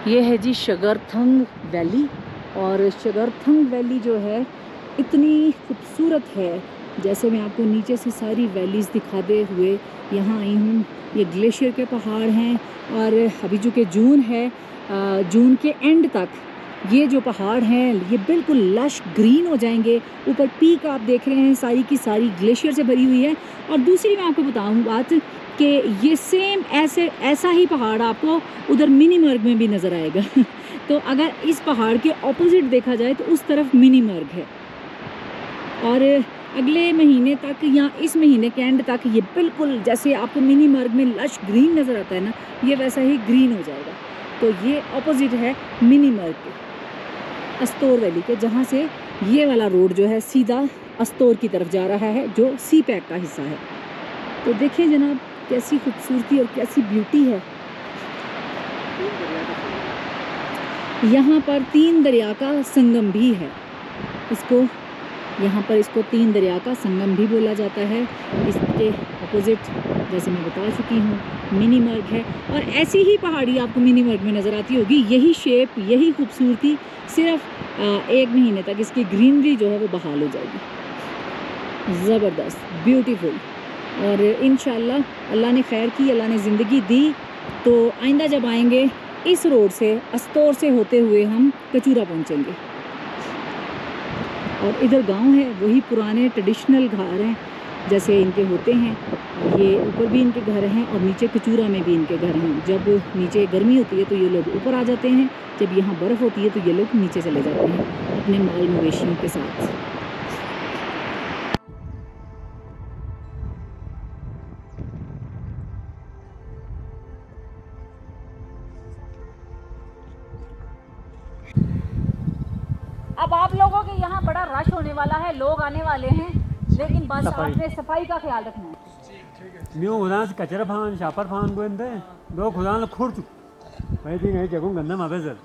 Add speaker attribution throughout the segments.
Speaker 1: ये है जी शगरथंग वैली। और शगरथंग वैली जो है इतनी खूबसूरत है। जैसे मैं आपको नीचे से सारी वैलीज़ दिखाते हुए यहाँ आई हूँ। ये ग्लेशियर के पहाड़ हैं और अभी जो कि जून है, जून के एंड तक ये जो पहाड़ हैं ये बिल्कुल लश ग्रीन हो जाएंगे। ऊपर पीक आप देख रहे हैं सारी की सारी ग्लेशियर से भरी हुई है। और दूसरी मैं आपको बताऊँ बात कि ये सेम ऐसा ही पहाड़ आपको उधर मिनीमर्ग में भी नज़र आएगा। तो अगर इस पहाड़ के ऑपोजिट देखा जाए तो उस तरफ मिनीमर्ग है। और अगले महीने तक या इस महीने के एंड तक ये बिल्कुल जैसे आपको मिनीमर्ग में लश ग्रीन नज़र आता है ना, ये वैसा ही ग्रीन हो जाएगा। तो ये ऑपोजिट है मिनीमर्ग के, अस्तोर वैली के, जहाँ से ये वाला रोड जो है सीधा अस्तोर की तरफ जा रहा है जो सी पैक का हिस्सा है। तो देखिए जनाब कैसी खूबसूरती और कैसी ब्यूटी है। यहाँ पर 3 दरिया का संगम भी है। यहाँ पर इसको 3 दरिया का संगम भी बोला जाता है। इसके अपोजिट जैसे मैं बता चुकी हूँ मिनीमर्ग है। और ऐसी ही पहाड़ी आपको मिनीमर्ग में नज़र आती होगी, यही शेप, यही खूबसूरती, सिर्फ 1 महीने तक इसकी ग्रीनरी जो है वो बहाल हो जाएगी। ज़बरदस्त, ब्यूटीफुल। और इंशाल्लाह अल्लाह ने खैर की, अल्लाह ने ज़िंदगी दी तो आइंदा जब आएंगे इस रोड से अस्तोर से होते हुए हम कचूरा पहुँचेंगे। और इधर गांव है, वही पुराने ट्रेडिशनल घर हैं जैसे इनके होते हैं। ये ऊपर भी इनके घर हैं और नीचे कचूरा में भी इनके घर हैं। जब नीचे गर्मी होती है तो ये लोग ऊपर आ जाते हैं, जब यहाँ बर्फ़ होती है तो ये लोग नीचे चले जाते हैं अपने माल मवेशियों के साथ। अब आप लोगों के यहाँ बड़ा रश होने वाला है, लोग आने वाले हैं, लेकिन बस आपने सफाई का ख्याल रखना है।
Speaker 2: म्यू खुदा से कचरा फान शापर फान गोंदे दो खुदा ने खुर्च भाई दिन है जगह गंदा माबे सर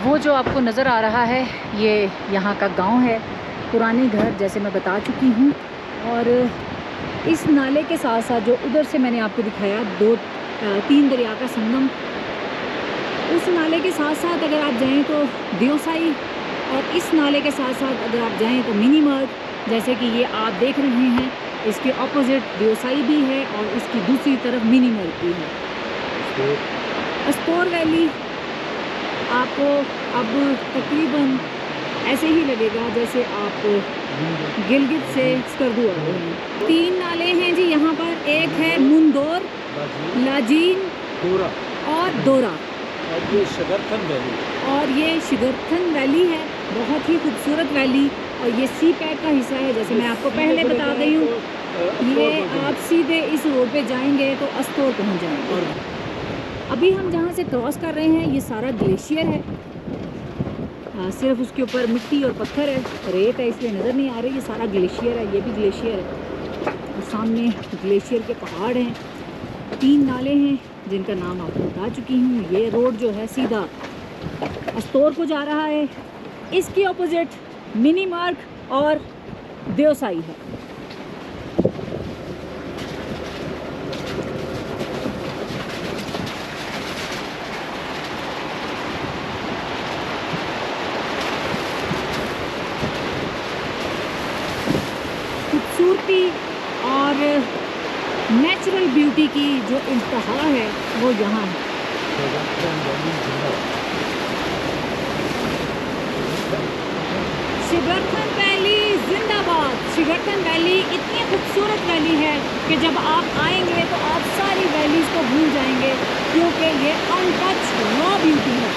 Speaker 1: वो जो आपको नज़र आ रहा है ये यहाँ का गांव है, पुराने घर जैसे मैं बता चुकी हूँ। और इस नाले के साथ साथ जो उधर से मैंने आपको दिखाया 3 दरिया का संगम, उस नाले के साथ साथ अगर आप जाएं तो देवसाई, और इस नाले के साथ साथ अगर आप जाएं तो मिनीमर्ग, जैसे कि ये आप देख रहे हैं इसके ऑपोजिट देवसाई भी है और इसकी दूसरी तरफ मिनीमर्ग भी है। अस्तोर वैली आपको अब तकरीबन ऐसे ही लगेगा जैसे आप गिलगित से स्कर्दू आ रहे हैं। 3 नाले हैं जी यहाँ पर, एक है मुंदोर, लाजीन और दोरा।
Speaker 3: और ये शगरथन वैली,
Speaker 1: और ये शगरथन वैली है, बहुत ही खूबसूरत वैली। और ये सी पैक का हिस्सा है, जैसे मैं आपको पहले बता गई हूँ। ये आप सीधे इस रोड पे जाएंगे तो अस्तोर पहुँच जाएंगे। अभी हम जहाँ से क्रॉस कर रहे हैं ये सारा ग्लेशियर है, सिर्फ उसके ऊपर मिट्टी और पत्थर है, रेत है इसलिए नज़र नहीं आ रही। ये सारा ग्लेशियर है, ये भी ग्लेशियर है और सामने ग्लेशियर के पहाड़ हैं। 3 नाले हैं जिनका नाम आपको बता चुकी हूँ। ये रोड जो है सीधा अस्तोर को जा रहा है, इसकी ऑपोजिट मिनीमर्ग और देवसाई है। खूबसूरती और नेचुरल ब्यूटी की जो इंतहा है वो यहाँ है। शगरथन वैली जिंदाबाद। शगरथन वैली इतनी खूबसूरत वैली है कि जब आप आएंगे तो आप सारी वैलीज़ को भूल जाएंगे, क्योंकि ये अनटच रॉ ब्यूटी है।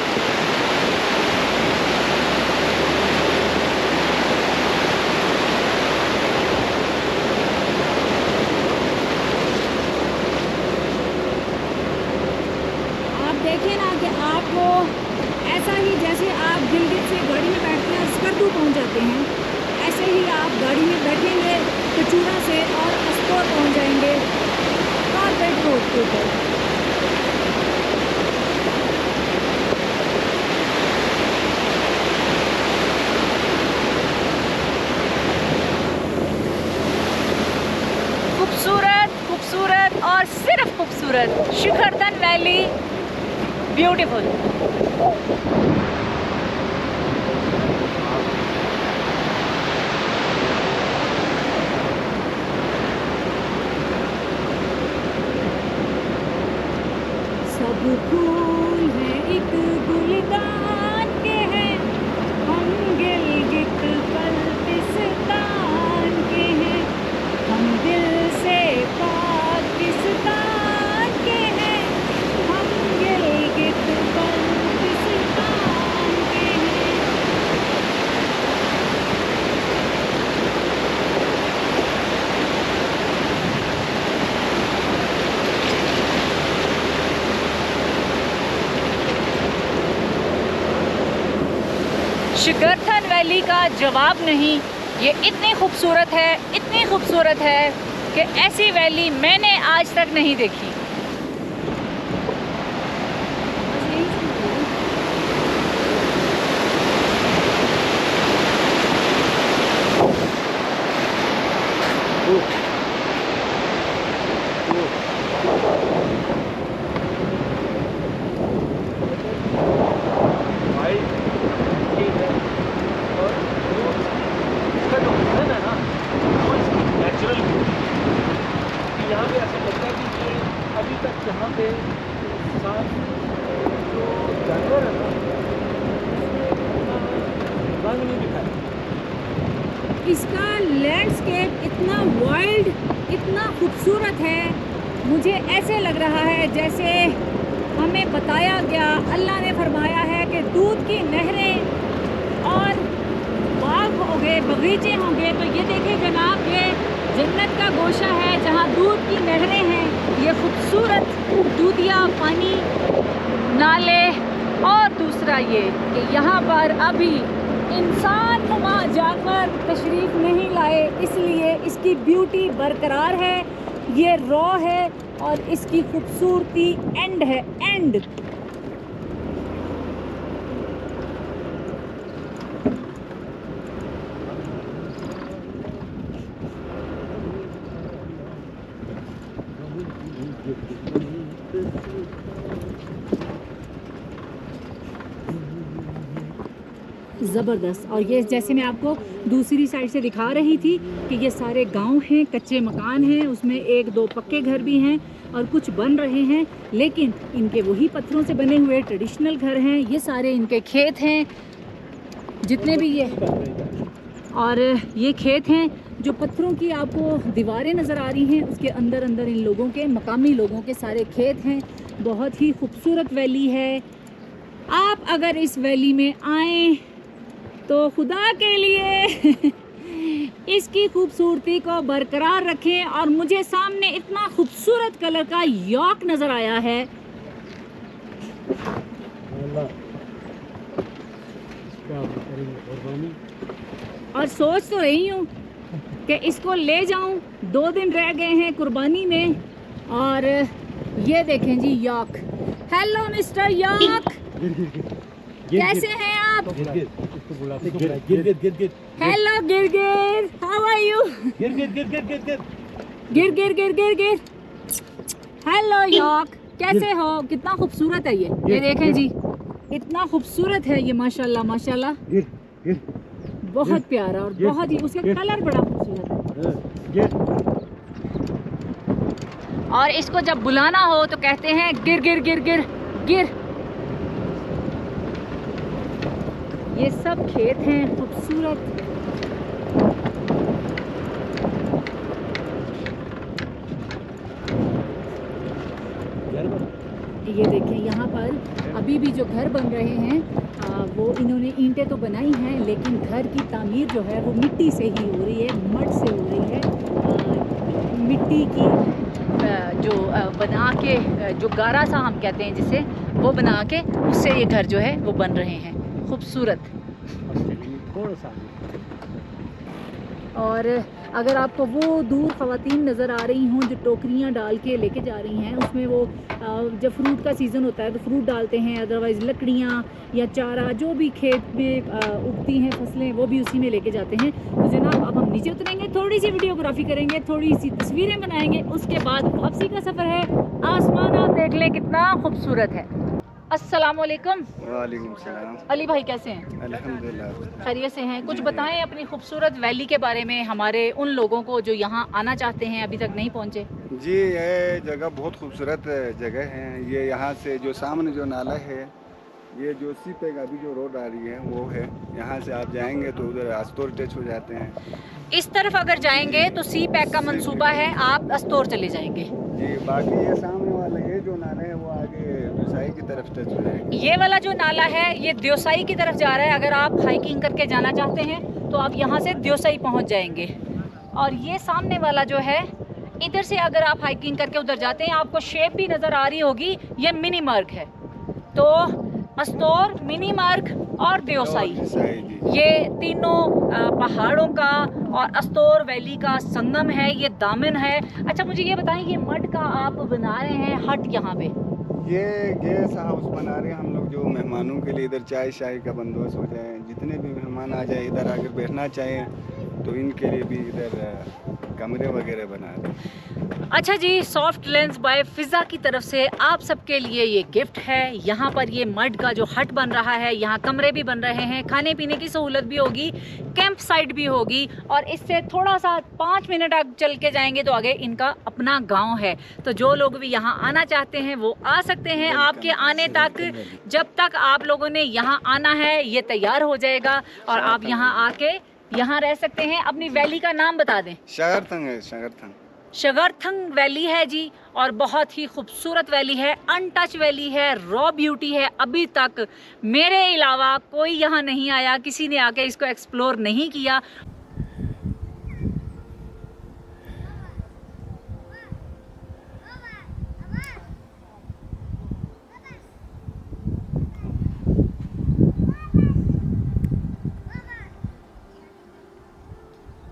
Speaker 1: देखिए ना कि आपको ऐसा ही जैसे आप गिलगित से गाड़ी में बैठते हैं और स्कर्दू पहुंच जाते हैं, ऐसे ही आप गाड़ी में बैठेंगे कचूरा से और अस्कोर पहुंच जाएंगे कारपेट रोड के ऊपर।
Speaker 4: खूबसूरत खूबसूरत और सिर्फ खूबसूरत शिखरधन वैली, ब्यूटीफुल।
Speaker 1: सब फूल है एक गुलदान के हैं, हम गिलगित बल्तिस्तान के हैं, हम दिल से पाकिस्तान के हैं, हम गिलगित बल्तिस्तान के हैं।
Speaker 4: शिखरधन वैली का जवाब नहीं, ये इतनी खूबसूरत है, इतनी खूबसूरत है कि ऐसी वैली मैंने आज तक नहीं देखी।
Speaker 3: यहाँ पे ऐसा लगता है कि ये अभी तक यहाँ पे इंसान जो जानवर है ना, रंग नहीं दिखाया।
Speaker 1: इसका लैंडस्केप इतना वाइल्ड, इतना खूबसूरत है, मुझे ऐसे लग रहा है जैसे हमें बताया गया, अल्लाह ने फरमाया है कि दूध की नहरें और बाग होंगे, बगीचे होंगे। तो ये देखिए जनाब, ये जन्नत का गोशा है जहाँ दूध की नहरें हैं, ये खूबसूरत दूधिया पानी, नाले, और दूसरा ये कि यहाँ पर अभी इंसान नुमा जानवर तशरीफ़ नहीं लाए, इसलिए इसकी ब्यूटी बरकरार है, ये रॉ है और इसकी खूबसूरती एंड है, एंड। ज़बरदस्त। और ये जैसे मैं आपको दूसरी साइड से दिखा रही थी कि ये सारे गांव हैं, कच्चे मकान हैं, उसमें एक दो पक्के घर भी हैं और कुछ बन रहे हैं, लेकिन इनके वही पत्थरों से बने हुए ट्रेडिशनल घर हैं। ये सारे इनके खेत हैं जितने भी ये, और ये खेत हैं जो पत्थरों की आपको दीवारें नज़र आ रही हैं, उसके अंदर अंदर इन लोगों के, मकामी लोगों के सारे खेत हैं। बहुत ही खूबसूरत वैली है। आप अगर इस वैली में आएँ तो खुदा के लिए इसकी खूबसूरती को बरकरार रखें। और मुझे सामने इतना खूबसूरत कलर का यॉक नज़र आया है, और सोच तो रही हूँ कि इसको ले जाऊँ। 2 दिन रह गए हैं कुर्बानी में, और ये देखें जी यॉक। हेलो मिस्टर यॉक, कैसे हैं आप? हेलो गिरगिर, how are you? Gir. Hello yak, कैसे हो? कितना खूबसूरत है ये देखें जी, इतना खूबसूरत है ये, माशाल्लाह माशाल्लाह, बहुत प्यारा, और बहुत ही उसका कलर बड़ा खूबसूरत है।
Speaker 4: और इसको जब बुलाना हो तो कहते हैं गिर गिर गिर गिर गिर।
Speaker 1: ये सब खेत हैं खूबसूरत। ये देखें यहाँ पर अभी भी जो घर बन रहे हैं वो इन्होंने ईंटें तो बनाई हैं, लेकिन घर की तामीर जो है वो मिट्टी से ही हो रही है, मड से हो रही है। मिट्टी की जो बना के जो गारा सा हम कहते हैं जिसे, वो बना के उससे ये घर जो है वो बन रहे हैं। खूबसूरत।
Speaker 2: अब चलेंगे थोड़ा सा आगे।
Speaker 1: और अगर आपको वो दूर ख़वातीन नज़र आ रही हों जो टोकरियाँ डाल के लेके जा रही हैं, उसमें वो जब फ्रूट का सीज़न होता है तो फ्रूट डालते हैं, अदरवाइज़ लकड़ियाँ या चारा जो भी खेत में उगती हैं फसलें वो भी उसी में लेके जाते हैं। तो जनाब अब हम नीचे उतरेंगे, थोड़ी सी वीडियोग्राफी करेंगे, थोड़ी सी तस्वीरें बनाएंगे, उसके बाद वापसी का सफ़र है। आसमान आप देख लें कितना खूबसूरत है। अस्सलामुअलैकुम।
Speaker 5: वालेकुम सलाम।
Speaker 1: अली भाई कैसे हैं?
Speaker 5: अल्हम्दुलिल्लाह
Speaker 1: खैरियत से हैं? कुछ बताएं अपनी खूबसूरत वैली के बारे में हमारे उन लोगों को जो यहाँ आना चाहते हैं, अभी तक नहीं पहुँचे।
Speaker 5: जी, ये जगह बहुत खूबसूरत जगह है। ये यहाँ से जो सामने जो नाला है, ये जो सी पे अभी जो रोड आ रही है वो है। यहाँ से आप जाएंगे तो उधर अस्तोर टच हो जाते हैं।
Speaker 1: इस तरफ अगर जाएंगे तो सी पैक का मंसूबा है, आप अस्तोर चले जाएंगे।
Speaker 5: जी, बाकी ये सामने वाला ये जो नाला है वो आगे दुसाई की तरफ टच हो जाएगा।
Speaker 1: ये वाला जो नाला है ये द्योसाई की तरफ जा रहा है। अगर आप हाइकिंग करके जाना चाहते हैं तो आप यहाँ से द्योसाई पहुँच जाएंगे। और ये सामने वाला जो है, इधर से अगर आप हाइकिंग करके उधर जाते हैं, आपको शेप भी नज़र आ रही होगी, ये मिनी मार्ग है। तो अस्तोर, मिनी मार्ग और द्योसाई, ये तीनों पहाड़ों का और अस्तोर वैली का संगम है, ये दामन है। अच्छा मुझे ये बताएं, ये मड का आप बना रहे हैं हट यहाँ पे?
Speaker 5: ये गेस्ट हाउस बना रहे हैं हम लोग, जो मेहमानों के लिए इधर चाय शाय का बंदोबस्त हो जाए। जितने भी मेहमान आ जाए इधर आकर बैठना चाहें तो इनके लिए भी इधर कमरे वगैरह बना रहे हैं।
Speaker 1: अच्छा जी, सॉफ्ट लेंस बाय फिज़ा की तरफ से आप सबके लिए ये गिफ्ट है। यहाँ पर ये मड का जो हट बन रहा है, यहाँ कमरे भी बन रहे हैं, खाने पीने की सहूलत भी होगी, कैंप साइट भी होगी। और इससे थोड़ा सा 5 मिनट आप चल के जाएंगे तो आगे इनका अपना गांव है। तो जो लोग भी यहाँ आना चाहते हैं वो आ सकते हैं। आपके आने तक, जब तक आप लोगों ने यहाँ आना है, ये तैयार हो जाएगा और आप यहाँ आके यहाँ रह सकते हैं। अपनी वैली का नाम बता दें।
Speaker 5: शगरथंग है, शगरथंग।
Speaker 1: शगरथंग वैली है जी, और बहुत ही खूबसूरत वैली है, अनटच वैली है, रॉ ब्यूटी है। अभी तक मेरे अलावा कोई यहाँ नहीं आया, किसी ने आके इसको एक्सप्लोर नहीं किया।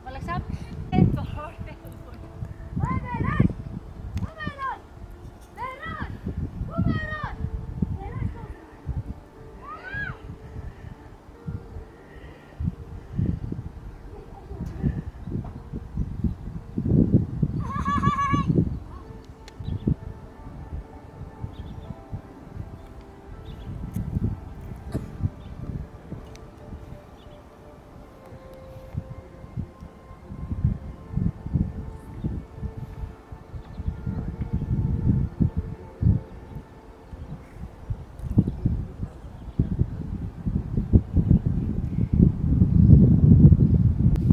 Speaker 1: मलिक साहब,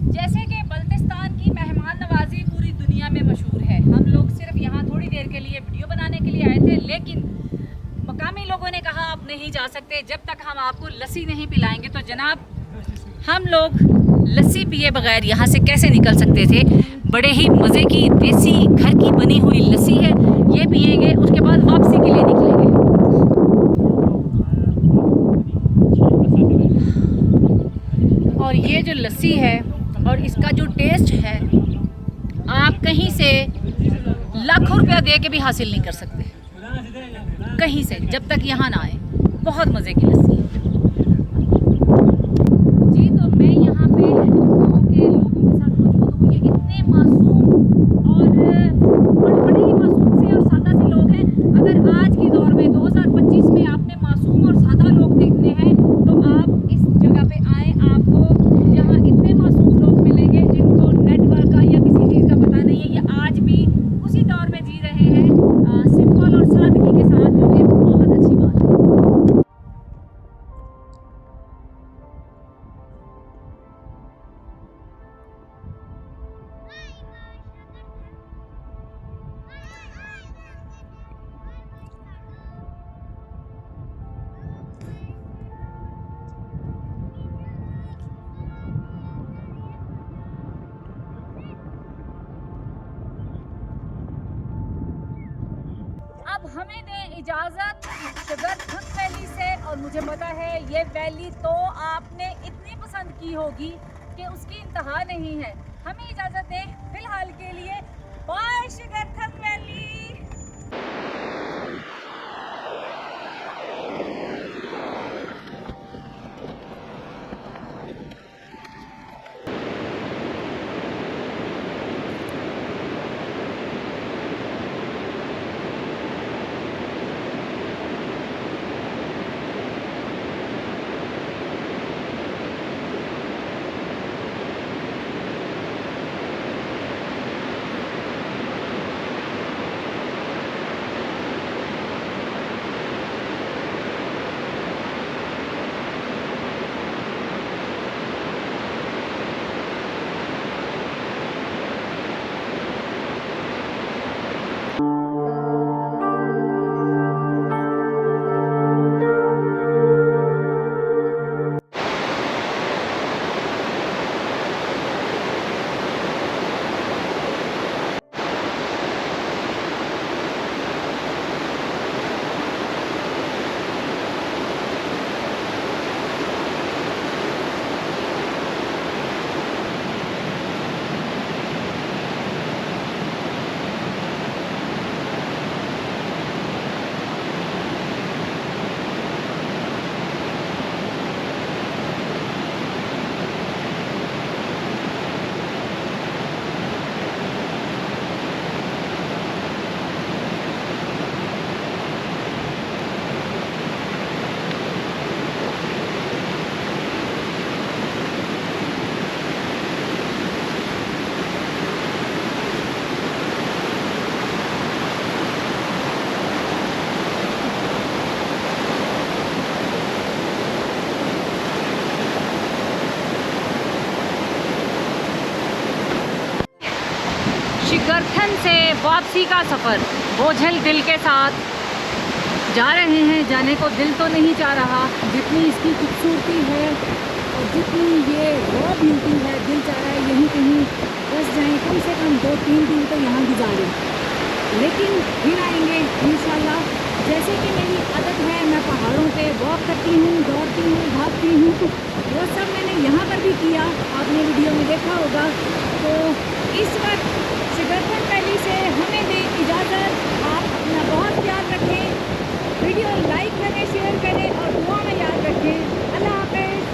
Speaker 1: जैसे कि बल्तिस्तान की मेहमान नवाजी पूरी दुनिया में मशहूर है, हम लोग सिर्फ यहाँ थोड़ी देर के लिए वीडियो बनाने के लिए आए थे, लेकिन मकामी लोगों ने कहा आप नहीं जा सकते जब तक हम आपको लस्सी नहीं पिलाएंगे। तो जनाब, हम लोग लस्सी पिए बगैर यहाँ से कैसे निकल सकते थे। बड़े ही मज़े की देसी घर की बनी हुई लस्सी है, ये पिएंगे, उसके बाद वापसी के लिए निकलेंगे। और ये जो लस्सी है और इसका जो टेस्ट है, आप कहीं से लाखों रुपया दे के भी हासिल नहीं कर सकते, कहीं से, जब तक यहाँ ना आए। बहुत मज़े की लस्सी है जी। तो मैं यहाँ पे गाँव के लोगों के साथ मौजूद हूँ। ये इतने मासूम और बड़े ही मासूम से और सादा से लोग हैं। अगर आज के दौर में 2025 में आपने मासूम और सादा लोग देखने हैं तो आप इस जगह पे आए, आपको यहाँ इतने मासूम लोग मिलेंगे जिनको नेटवर्क का या किसी चीज़ का पता नहीं है। ये आज भी उसी दौर में जी रहे हैं, सिंपल और सादगी के साथ, जो कि बहुत अच्छी बात है।
Speaker 4: अब हमें दें इजाज़त शुगरथंग वैली से। और मुझे पता है ये वैली तो आपने इतनी पसंद की होगी कि उसकी इंतहा नहीं है। हमें इजाज़त दें फिलहाल के लिए। Bye शुगरथंग valley. शुगरथंग से वापसी का सफ़र बोझल दिल के साथ जा रहे हैं। जाने को दिल तो नहीं चाह रहा, जितनी इसकी खूबसूरती है और जितनी ये रॉ ब्यूटी है, दिल चाह रहा है यहीं कहीं बस जाएं, कम से कम 2-3 दिन तो यहाँ गुजारें। लेकिन फिर आएंगे इंशाल्लाह। जैसे कि मेरी आदत है, मैं पहाड़ों पे वॉक करती हूँ, दौड़ती हूँ, भागती हूँ, वो सब मैंने यहाँ पर भी किया, आपने वीडियो में देखा होगा। तो इस वक्त शुगरथंग वैली से हमें दें इजाज़त। आप अपना बहुत ख्याल रखें, वीडियो लाइक करें, शेयर करें और दुआ में याद रखें। अल्लाह हाफ़िज़।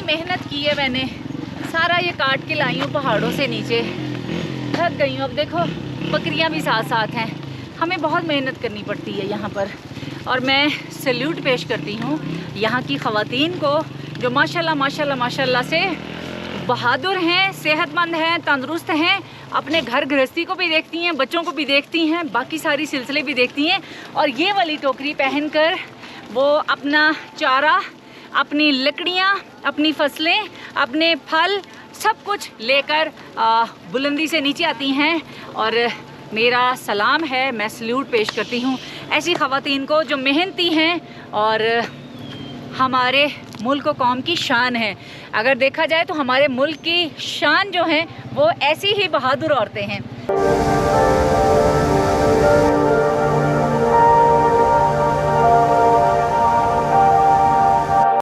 Speaker 4: मेहनत की है मैंने, सारा ये काट के लाई हूँ पहाड़ों से नीचे, थक गई हूँ। अब देखो बकरियाँ भी साथ साथ हैं, हमें बहुत मेहनत करनी पड़ती है यहाँ पर। और मैं सैल्यूट पेश करती हूँ यहाँ की ख़वातीन को, जो माशाल्लाह माशाल्लाह माशाल्लाह से बहादुर हैं, सेहतमंद हैं, तंदुरुस्त हैं, अपने घर गृहस्थी को भी देखती हैं, बच्चों को भी देखती हैं, बाकी सारी सिलसिले भी देखती हैं। और ये वाली टोकरी पहनकर वो अपना चारा, अपनी लकड़ियाँ, अपनी फसलें, अपने फल सब कुछ लेकर बुलंदी से नीचे आती हैं। और मेरा सलाम है, मैं सल्यूट पेश करती हूँ ऐसी ख़वातीन को जो मेहनती हैं और हमारे मुल्क व कौम की शान है। अगर देखा जाए तो हमारे मुल्क की शान जो है वो ऐसी ही बहादुर औरतें हैं।